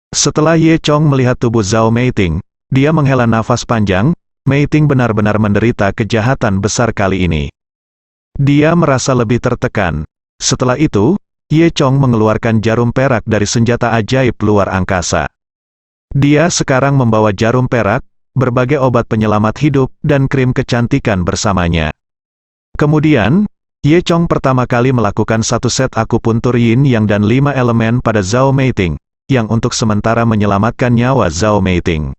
Setelah Ye Chong melihat tubuh Zhao Meiting, dia menghela nafas panjang. Meiting benar-benar menderita kejahatan besar kali ini. Dia merasa lebih tertekan. Setelah itu, Ye Chong mengeluarkan jarum perak dari senjata ajaib luar angkasa. Dia sekarang membawa jarum perak, berbagai obat penyelamat hidup, dan krim kecantikan bersamanya. Kemudian, Ye Chong pertama kali melakukan satu set akupuntur yin yang dan 5 elemen pada Zhao Meiting, yang untuk sementara menyelamatkan nyawa Zhao Meiting.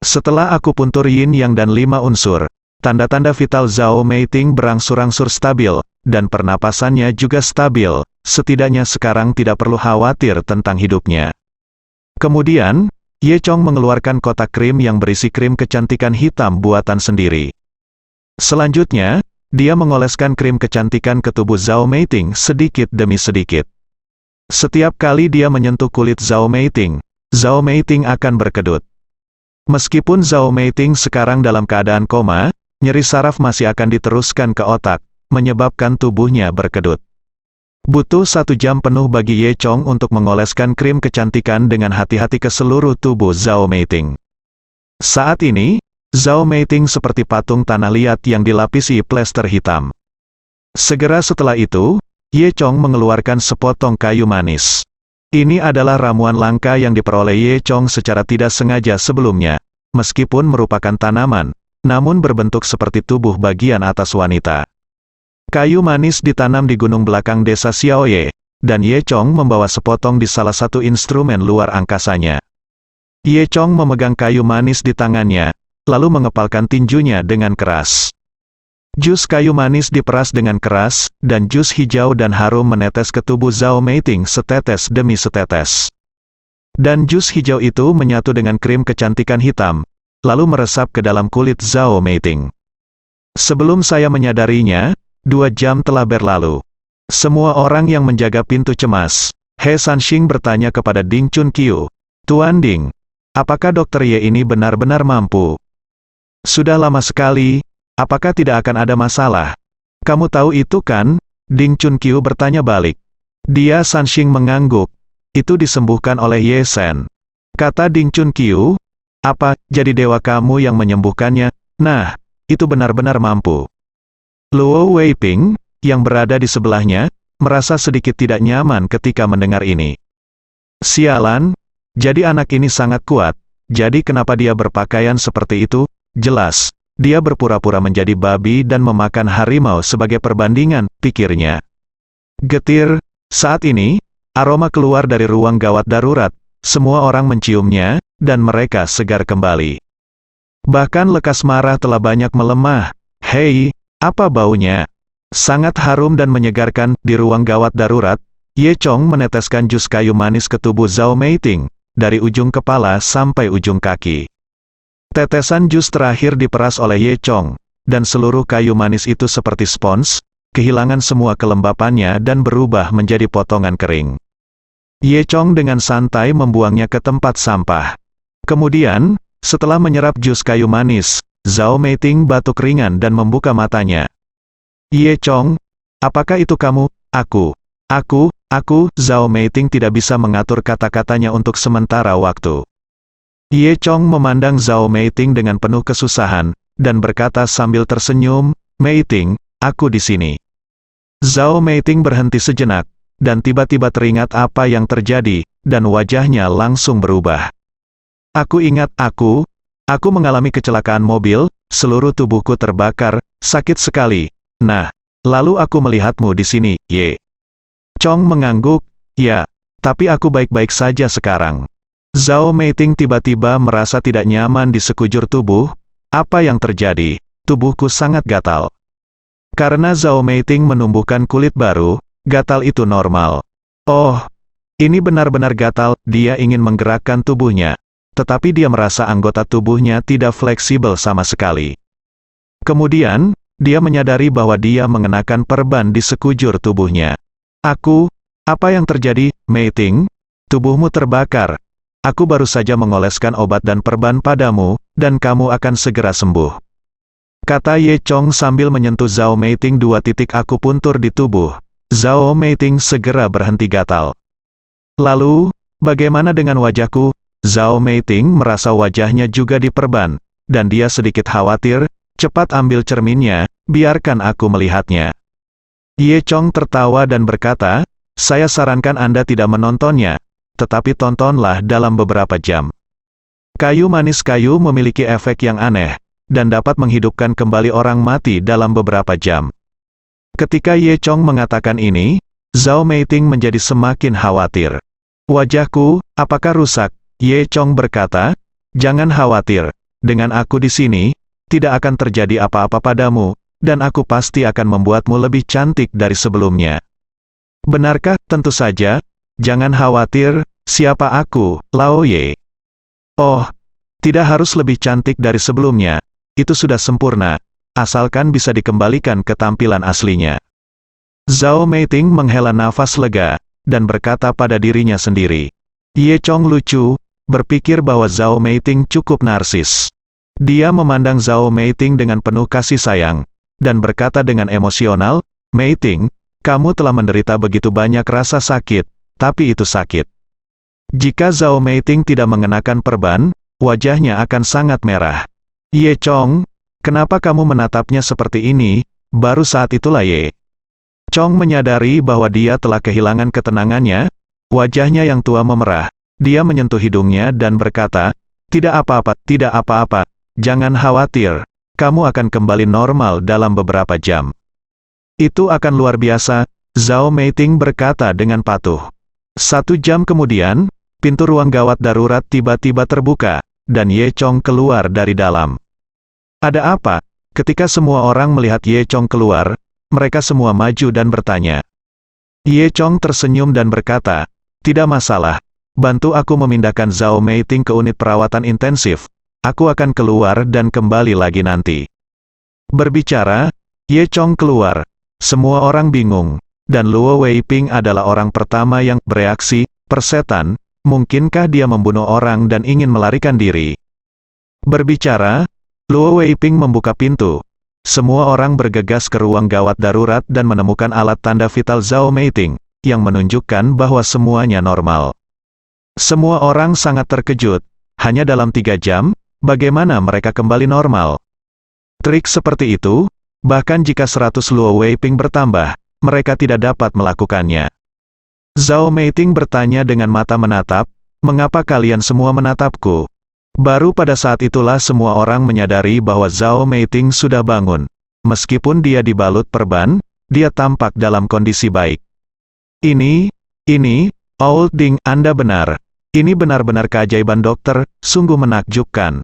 Setelah akupuntur yin yang dan 5 unsur, tanda-tanda vital Zhao Meiting berangsur-angsur stabil, dan pernapasannya juga stabil. Setidaknya sekarang tidak perlu khawatir tentang hidupnya. Kemudian, Ye Chong mengeluarkan kotak krim yang berisi krim kecantikan hitam buatan sendiri. Selanjutnya, dia mengoleskan krim kecantikan ke tubuh Zhao Meiting sedikit demi sedikit. Setiap kali dia menyentuh kulit Zhao Meiting akan berkedut. Meskipun Zhao Meiting sekarang dalam keadaan koma, nyeri saraf masih akan diteruskan ke otak, menyebabkan tubuhnya berkedut. Butuh 1 jam penuh bagi Ye Chong untuk mengoleskan krim kecantikan dengan hati-hati ke seluruh tubuh Zhao Meiting. Saat ini, Zhao Meiting seperti patung tanah liat yang dilapisi plester hitam. Segera setelah itu, Ye Chong mengeluarkan sepotong kayu manis. Ini adalah ramuan langka yang diperoleh Ye Chong secara tidak sengaja sebelumnya, meskipun merupakan tanaman, namun berbentuk seperti tubuh bagian atas wanita. Kayu manis ditanam di gunung belakang desa Xiaoye, dan Ye Chong membawa sepotong di salah satu instrumen luar angkasanya. Ye Chong memegang kayu manis di tangannya, lalu mengepalkan tinjunya dengan keras. Jus kayu manis diperas dengan keras, dan jus hijau dan harum menetes ke tubuh Zhao Meiting setetes demi setetes. Dan jus hijau itu menyatu dengan krim kecantikan hitam, lalu meresap ke dalam kulit Zhao Meiting. Sebelum saya menyadarinya, 2 jam telah berlalu. Semua orang yang menjaga pintu cemas. He Sanxing bertanya kepada Ding Chunqiu, "Tuan Ding, apakah Dokter Ye ini benar-benar mampu?" "Sudah lama sekali, apakah tidak akan ada masalah?" "Kamu tahu itu kan?" Ding Chunqiu bertanya balik. Dia Sanxing mengangguk. "Itu disembuhkan oleh Ye Sen," kata Ding Chunqiu. "Apa, jadi dewa kamu yang menyembuhkannya?" "Nah, itu benar-benar mampu." Luo Weiping, yang berada di sebelahnya, merasa sedikit tidak nyaman ketika mendengar ini. "Sialan, jadi anak ini sangat kuat, jadi kenapa dia berpakaian seperti itu? Jelas, dia berpura-pura menjadi babi dan memakan harimau sebagai perbandingan," pikirnya. Getir, saat ini, aroma keluar dari ruang gawat darurat, semua orang menciumnya, dan mereka segar kembali. Bahkan lekas marah telah banyak melemah. "Hei, apa baunya? Sangat harum dan menyegarkan." Di ruang gawat darurat, Ye Chong meneteskan jus kayu manis ke tubuh Zhao Meiting, dari ujung kepala sampai ujung kaki. Tetesan jus terakhir diperas oleh Ye Chong, dan seluruh kayu manis itu seperti spons, kehilangan semua kelembapannya dan berubah menjadi potongan kering. Ye Chong dengan santai membuangnya ke tempat sampah. Kemudian, setelah menyerap jus kayu manis, Zhao Meiting batuk ringan dan membuka matanya. "Ye Chong, apakah itu kamu?" Aku. Zhao Meiting tidak bisa mengatur kata-katanya untuk sementara waktu. Ye Chong memandang Zhao Meiting dengan penuh kesusahan, dan berkata sambil tersenyum, "Meiting, aku di sini." Zhao Meiting berhenti sejenak, dan tiba-tiba teringat apa yang terjadi, dan wajahnya langsung berubah. "Aku ingat, aku mengalami kecelakaan mobil, seluruh tubuhku terbakar, sakit sekali. Nah, lalu aku melihatmu di sini, Ye." Chong mengangguk, "Ya, tapi aku baik-baik saja sekarang." Zhao Meiting tiba-tiba merasa tidak nyaman di sekujur tubuh. "Apa yang terjadi? Tubuhku sangat gatal." Karena Zhao Meiting menumbuhkan kulit baru, gatal itu normal. "Oh, ini benar-benar gatal." Dia ingin menggerakkan tubuhnya, tetapi dia merasa anggota tubuhnya tidak fleksibel sama sekali. Kemudian, dia menyadari bahwa dia mengenakan perban di sekujur tubuhnya. Apa yang terjadi, Meiting? Tubuhmu terbakar. Aku baru saja mengoleskan obat dan perban padamu, dan kamu akan segera sembuh," kata Ye Chong sambil menyentuh Zhao Meiting 2 titik akupuntur di tubuh. Zhao Meiting segera berhenti gatal. "Lalu, bagaimana dengan wajahku?" Zhao Meiting merasa wajahnya juga diperban, dan dia sedikit khawatir. "Cepat ambil cerminnya, biarkan aku melihatnya." Ye Chong tertawa dan berkata, "Saya sarankan Anda tidak menontonnya, tetapi tontonlah dalam beberapa jam." Kayu manis kayu memiliki efek yang aneh, dan dapat menghidupkan kembali orang mati dalam beberapa jam. Ketika Ye Chong mengatakan ini, Zhao Meiting menjadi semakin khawatir. "Wajahku, apakah rusak?" Ye Chong berkata, "Jangan khawatir, dengan aku di sini, tidak akan terjadi apa-apa padamu, dan aku pasti akan membuatmu lebih cantik dari sebelumnya." "Benarkah?" "Tentu saja. Jangan khawatir, siapa aku, Lao Ye." "Oh, tidak harus lebih cantik dari sebelumnya, itu sudah sempurna, asalkan bisa dikembalikan ke tampilan aslinya." Zhao Meiting menghela nafas lega, dan berkata pada dirinya sendiri. Ye Chong lucu, berpikir bahwa Zhao Meiting cukup narsis. Dia memandang Zhao Meiting dengan penuh kasih sayang, dan berkata dengan emosional, "Meiting, kamu telah menderita begitu banyak rasa sakit, tapi itu sakit. Jika Zhao Meiting tidak mengenakan perban, wajahnya akan sangat merah. Ye Chong, kenapa kamu menatapnya seperti ini? Baru saat itulah Ye Chong menyadari bahwa dia telah kehilangan ketenangannya, wajahnya yang tua memerah. Dia menyentuh hidungnya dan berkata, tidak apa-apa, jangan khawatir, kamu akan kembali normal dalam beberapa jam. Itu akan luar biasa, Zhao Meiting berkata dengan patuh. 1 jam kemudian, pintu ruang gawat darurat tiba-tiba terbuka, dan Ye Chong keluar dari dalam. Ada apa? Ketika semua orang melihat Ye Chong keluar, mereka semua maju dan bertanya. Ye Chong tersenyum dan berkata, tidak masalah, bantu aku memindahkan Zhao Meiting ke unit perawatan intensif, aku akan keluar dan kembali lagi nanti. Berbicara, Ye Chong keluar. Semua orang bingung, dan Luo Weiping adalah orang pertama yang bereaksi, persetan, mungkinkah dia membunuh orang dan ingin melarikan diri? Berbicara, Luo Weiping membuka pintu. Semua orang bergegas ke ruang gawat darurat dan menemukan alat tanda vital Zhao Meiting, yang menunjukkan bahwa semuanya normal. Semua orang sangat terkejut, hanya dalam 3 jam, bagaimana mereka kembali normal? Trik seperti itu, bahkan jika 100 Luo Weiping bertambah, mereka tidak dapat melakukannya. Zhao Meiting bertanya dengan mata menatap, mengapa kalian semua menatapku? Baru pada saat itulah semua orang menyadari bahwa Zhao Meiting sudah bangun. Meskipun dia dibalut perban, dia tampak dalam kondisi baik. Ini, Old Ding, Anda benar. Ini benar-benar keajaiban dokter, sungguh menakjubkan.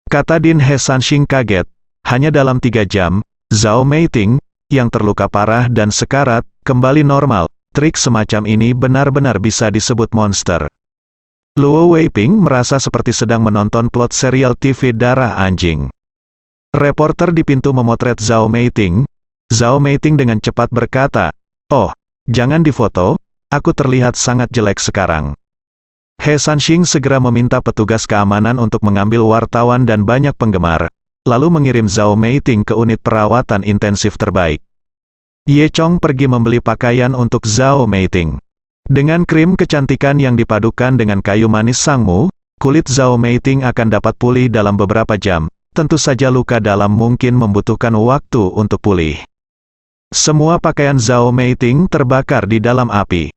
Kata Din He Sanxing kaget, hanya dalam 3 jam, Zhao Meiting, yang terluka parah dan sekarat, kembali normal. Trik semacam ini benar-benar bisa disebut monster. Luo Weiping merasa seperti sedang menonton plot serial TV darah anjing. Reporter di pintu memotret Zhao Meiting. Zhao Meiting dengan cepat berkata, oh, jangan difoto, aku terlihat sangat jelek sekarang. He Sanxing segera meminta petugas keamanan untuk mengambil wartawan dan banyak penggemar, lalu mengirim Zhao Meiting ke unit perawatan intensif terbaik. Ye Chong pergi membeli pakaian untuk Zhao Meiting. Dengan krim kecantikan yang dipadukan dengan kayu manis sangmu, kulit Zhao Meiting akan dapat pulih dalam beberapa jam. Tentu saja luka dalam mungkin membutuhkan waktu untuk pulih. Semua pakaian Zhao Meiting terbakar di dalam api.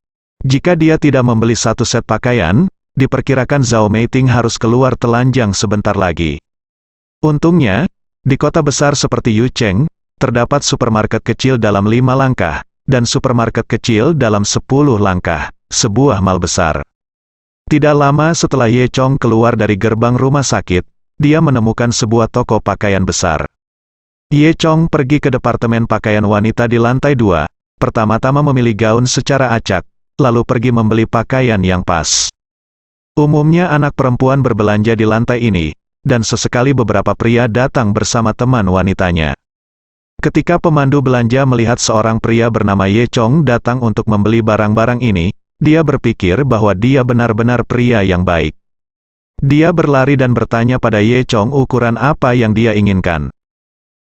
Jika dia tidak membeli 1 set pakaian, diperkirakan Zhao Meiting harus keluar telanjang sebentar lagi. Untungnya, di kota besar seperti Yucheng, terdapat supermarket kecil dalam 5 langkah, dan supermarket kecil dalam 10 langkah, sebuah mal besar. Tidak lama setelah Ye Chong keluar dari gerbang rumah sakit, dia menemukan sebuah toko pakaian besar. Ye Chong pergi ke departemen pakaian wanita di lantai 2, pertama-tama memilih gaun secara acak, lalu pergi membeli pakaian yang pas. Umumnya anak perempuan berbelanja di lantai ini, dan sesekali beberapa pria datang bersama teman wanitanya. Ketika pemandu belanja melihat seorang pria bernama Ye Chong datang untuk membeli barang-barang ini, dia berpikir bahwa dia benar-benar pria yang baik. Dia berlari dan bertanya pada Ye Chong ukuran apa yang dia inginkan.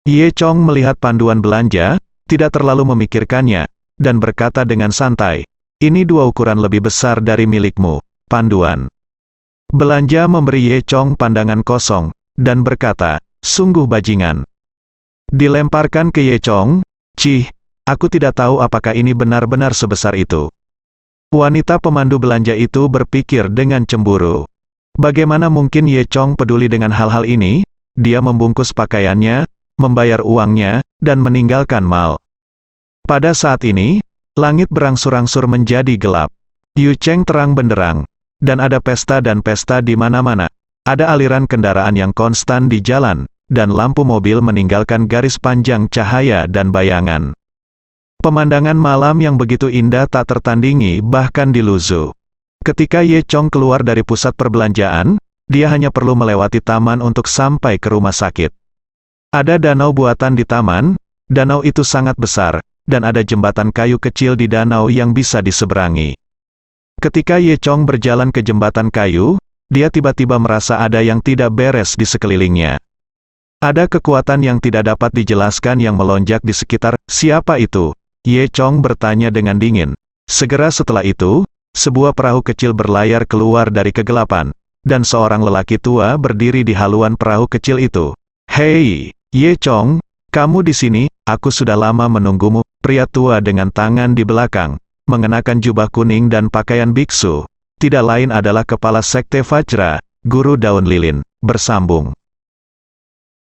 Ye Chong melihat panduan belanja, tidak terlalu memikirkannya, dan berkata dengan santai, ini 2 ukuran lebih besar dari milikmu, panduan. Belanja memberi Ye Chong pandangan kosong, dan berkata, sungguh bajingan. Dilemparkan ke Ye Chong, cih, aku tidak tahu apakah ini benar-benar sebesar itu. Wanita pemandu belanja itu berpikir dengan cemburu. Bagaimana mungkin Ye Chong peduli dengan hal-hal ini? Dia membungkus pakaiannya, membayar uangnya, dan meninggalkan mal. Pada saat ini, langit berangsur-angsur menjadi gelap. Yucheng terang benderang, dan ada pesta di mana-mana. Ada aliran kendaraan yang konstan di jalan, dan lampu mobil meninggalkan garis panjang cahaya dan bayangan. Pemandangan malam yang begitu indah tak tertandingi bahkan di Luzhu. Ketika Ye Chong keluar dari pusat perbelanjaan, dia hanya perlu melewati taman untuk sampai ke rumah sakit. Ada danau buatan di taman, danau itu sangat besar, dan ada jembatan kayu kecil di danau yang bisa diseberangi. Ketika Ye Chong berjalan ke jembatan kayu, dia tiba-tiba merasa ada yang tidak beres di sekelilingnya. Ada kekuatan yang tidak dapat dijelaskan yang melonjak di sekitar. Siapa itu? Ye Chong bertanya dengan dingin. Segera setelah itu, sebuah perahu kecil berlayar keluar dari kegelapan, dan seorang lelaki tua berdiri di haluan perahu kecil itu. Hei, Ye Chong, kamu di sini, aku sudah lama menunggumu. Pria tua dengan tangan di belakang, mengenakan jubah kuning dan pakaian biksu, tidak lain adalah kepala sekte Vajra, Guru Daun Lilin, bersambung.